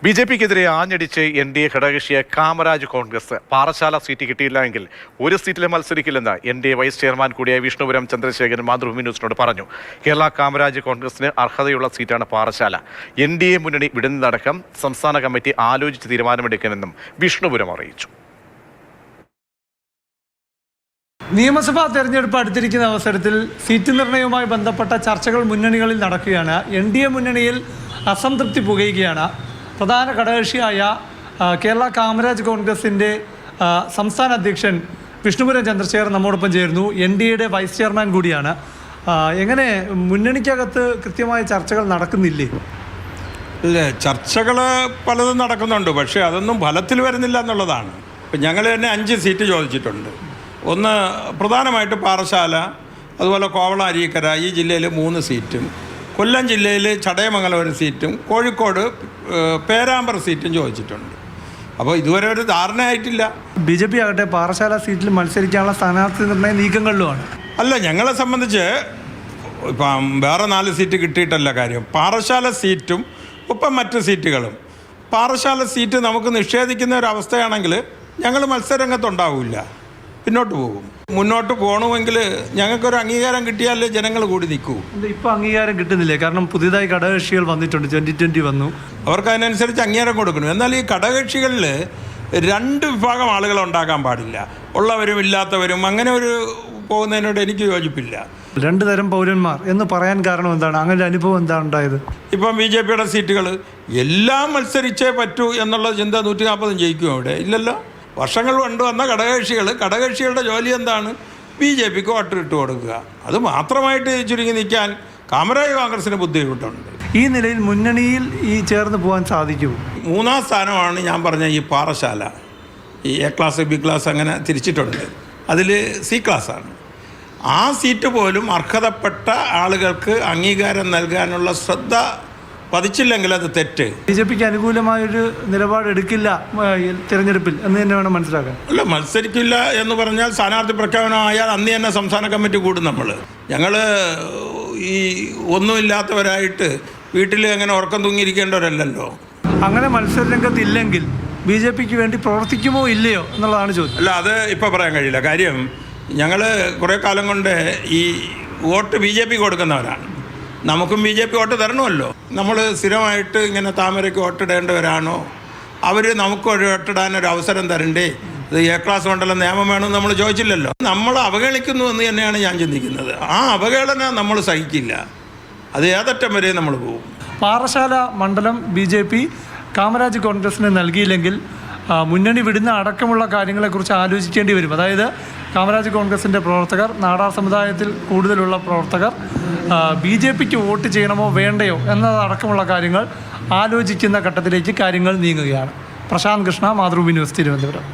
ബി.ജെ.പിക്കെതിരെ ആഞ്ഞടിച്ച് NDA ഘടകകക്ഷിയെ Kamaraj Congress Parassala seat കിട്ടിയില്ല എങ്കിൽ ഒരു സീറ്റിലും മത്സരിക്കില്ലെന്ന് എൻ.ഡി.എ വൈസ് ചെയർമാൻ കൂടിയായ വിഷ്ണുപുരം ചന്ദ്രശേഖരൻ മാതൃഭൂമി ന്യൂസിനോട് പറഞ്ഞു. കേരള കാമരാജ് കോൺഗ്രസിന് അർഹതയുള്ള സീറ്റാണ് പാറശാല. എൻ.ഡി.എ മുന്നണി വിടുന്നതടക്കം സംസ്ഥാന കമ്മിറ്റി ആലോചിച്ച് തീരുമാനമെടുക്കുമെന്നും വിഷ്ണുപുരം അറിയിച്ചു. നിയമസഭാ തെരഞ്ഞെടുപ്പ് അടുത്തിരിക്കുന്ന അവസരത്തിൽ സീറ്റ് നിർണയവുമായി ബന്ധപ്പെട്ട ചർച്ചകൾ മുന്നണികളിൽ നടക്കുകയാണ്. എൻ.ഡി.എ മുന്നണിയിൽ അസംതൃപ്തി പുകയുകയാണ്. പ്രധാന ഘടകകക്ഷിയായ കേരള കാമരാജ് കോൺഗ്രസിൻ്റെ സംസ്ഥാന അധ്യക്ഷൻ വിഷ്ണുപുരം ചന്ദ്രശേഖരൻ നമ്മോടൊപ്പം ചേരുന്നു. എൻ.ഡി.എയുടെ വൈസ് ചെയർമാൻ കൂടിയാണ്. എങ്ങനെ മുന്നണിക്കകത്ത് കൃത്യമായ ചർച്ചകൾ നടക്കുന്നില്ലേ? ഇല്ല, ചർച്ചകൾ പലതും നടക്കുന്നുണ്ട്, പക്ഷേ അതൊന്നും ഫലത്തിൽ വരുന്നില്ല എന്നുള്ളതാണ്. ഇപ്പം ഞങ്ങൾ തന്നെ 5 സീറ്റ് ചോദിച്ചിട്ടുണ്ട്. ഒന്ന് പ്രധാനമായിട്ട് പാറശാല, അതുപോലെ കോവളം അരീക്കര ഈ ജില്ലയിൽ 3 സീറ്റും, കൊല്ലം ജില്ലയിൽ ചടയമംഗലം 1 സീറ്റും, കോഴിക്കോട് പേരാമ്പ്ര സീറ്റും ചോദിച്ചിട്ടുണ്ട്. അപ്പോൾ ഇതുവരെ ഒരു ധാരണയായിട്ടില്ല. ബി.ജെ.പി ആകട്ടെ പാറശാല സീറ്റിൽ മത്സരിക്കാനുള്ള സ്ഥാനാർത്ഥി നിർണയ നീക്കങ്ങളിലുമാണ്. അല്ല, ഞങ്ങളെ സംബന്ധിച്ച് ഇപ്പം വേറെ 4 സീറ്റ് കിട്ടിയിട്ടല്ല കാര്യം. പാറശാല സീറ്റും ഒപ്പം മറ്റ് സീറ്റുകളും. പാറശാല സീറ്റ് നമുക്ക് നിഷേധിക്കുന്ന ഒരു അവസ്ഥയാണെങ്കിൽ ഞങ്ങൾ മത്സരരംഗത്തുണ്ടാവില്ല, പിന്നോട്ട് പോകും. മുന്നോട്ട് പോകണമെങ്കിൽ ഞങ്ങൾക്കൊരു അംഗീകാരം കിട്ടിയാലേ ജനങ്ങൾ കൂടി നിൽക്കൂ. ഇപ്പോൾ അംഗീകാരം കിട്ടുന്നില്ലേ? കാരണം പുതിയതായി ഘടകകക്ഷികൾ വന്നിട്ടുണ്ട്, 2020 വന്നു. അവർക്ക് അതിനനുസരിച്ച് അംഗീകാരം കൊടുക്കണം. എന്നാൽ ഈ ഘടകകക്ഷികളിൽ 2 വിഭാഗം ആളുകൾ ഉണ്ടാക്കാൻ പാടില്ല. ഉള്ളവരും ഇല്ലാത്തവരും അങ്ങനെ ഒരു പോകുന്നതിനോട് എനിക്ക് യോജിപ്പില്ല. 2 തരം പൗരന്മാർ എന്ന് പറയാൻ കാരണം എന്താണ്? അങ്ങനെ അനുഭവം എന്താണ് ഉണ്ടായത്? ഇപ്പം ബി.ജെ.പിയുടെ സീറ്റുകൾ എല്ലാം മത്സരിച്ചേ പറ്റൂ എന്നുള്ള ചിന്ത 140 ജയിക്കും അവിടെ ഇല്ലല്ലോ. വർഷങ്ങൾ കൊണ്ട് വന്ന ഘടകകക്ഷികളുടെ ജോലി എന്താണ്? ബി.ജെ.പിക്ക് വോട്ടിട്ട് കൊടുക്കുക. അത് മാത്രമായിട്ട് ചുരുങ്ങി നിൽക്കാൻ കാമരാജ് കോൺഗ്രസിന് ബുദ്ധിമുട്ടുണ്ട്. ഈ നിലയിൽ മുന്നണിയിൽ ചേർന്ന് പോകാൻ സാധിക്കുമോ? 3ാം സ്ഥാനമാണ് ഞാൻ പറഞ്ഞ ഈ പാറശാല. ഈ എ ക്ലാസ് ബി ക്ലാസ് അങ്ങനെ തിരിച്ചിട്ടുണ്ട്. അതിൽ സി ക്ലാസ്സാണ്. ആ സീറ്റ് പോലും അർഹതപ്പെട്ട ആളുകൾക്ക് അംഗീകാരം നൽകാനുള്ള ശ്രദ്ധ പതിച്ചില്ലെങ്കിൽ അത് തെറ്റ്. ബി.ജെ.പിക്ക് അനുകൂലമായൊരു നിലപാടെടുക്കില്ല തിരഞ്ഞെടുപ്പിൽ എന്ന് തന്നെ വേണം മനസ്സിലാക്കാൻ. അല്ല, മത്സരിക്കില്ല എന്ന് പറഞ്ഞാൽ സ്ഥാനാർത്ഥി പ്രഖ്യാപനമായാൽ അന്ന് തന്നെ സംസ്ഥാന കമ്മിറ്റി കൂടും. ഞങ്ങൾ ഈ ഒന്നുമില്ലാത്തവരായിട്ട് വീട്ടിൽ അങ്ങനെ ഉറക്കം തൂങ്ങിയിരിക്കേണ്ടവരല്ലല്ലോ. അങ്ങനെ മത്സരരംഗത്തില്ലെങ്കിൽ ബി.ജെ.പിക്ക് വേണ്ടി പ്രവർത്തിക്കുമോ ഇല്ലയോ എന്നുള്ളതാണ് ചോദ്യം. അല്ല, അത് ഇപ്പോൾ പറയാൻ കഴിയില്ല. കാര്യം ഞങ്ങൾ കുറേ കാലം കൊണ്ട് ഈ വോട്ട് ബി.ജെ.പിക്ക് കൊടുക്കുന്നവരാണ്. നമുക്കും ബി.ജെ.പി വോട്ട് തരണമല്ലോ. നമ്മൾ സ്ഥിരമായിട്ട് ഇങ്ങനെ താമരയ്ക്ക് വോട്ടിടേണ്ടവരാണോ? അവർ നമുക്ക് വോട്ടിടാനൊരു അവസരം തരണ്ടേ? ഇത് എ ക്ലാസ് മണ്ഡലം നിയമം വേണമെന്ന് നമ്മൾ ചോദിച്ചില്ലല്ലോ. നമ്മൾ അവഗണിക്കുന്നു എന്ന് തന്നെയാണ് ഞാൻ ചിന്തിക്കുന്നത്. ആ അവഗണന നമ്മൾ സഹിക്കില്ല. അത് ഏതറ്റം വരെ നമ്മൾ പോകും. പാറശാല മണ്ഡലം ബി.ജെ.പി കാമരാജ് കോൺഗ്രസിന് നൽകിയില്ലെങ്കിൽ മുന്നണി വിടുന്ന അടക്കമുള്ള കാര്യങ്ങളെക്കുറിച്ച് ആലോചിക്കേണ്ടി വരും. അതായത് കാമരാജ് കോൺഗ്രസിൻ്റെ പ്രവർത്തകർ, നാടാർ സമുദായത്തിൽ കൂടുതലുള്ള പ്രവർത്തകർ ബി.ജെ.പിക്ക് വോട്ട് ചെയ്യണമോ വേണ്ടയോ എന്നതടക്കമുള്ള കാര്യങ്ങൾ ആലോചിക്കുന്ന ഘട്ടത്തിലേക്ക് കാര്യങ്ങൾ നീങ്ങുകയാണ്. പ്രശാന്ത് കൃഷ്ണ, മാതൃഭൂമി ന്യൂസ്, തിരുവനന്തപുരം.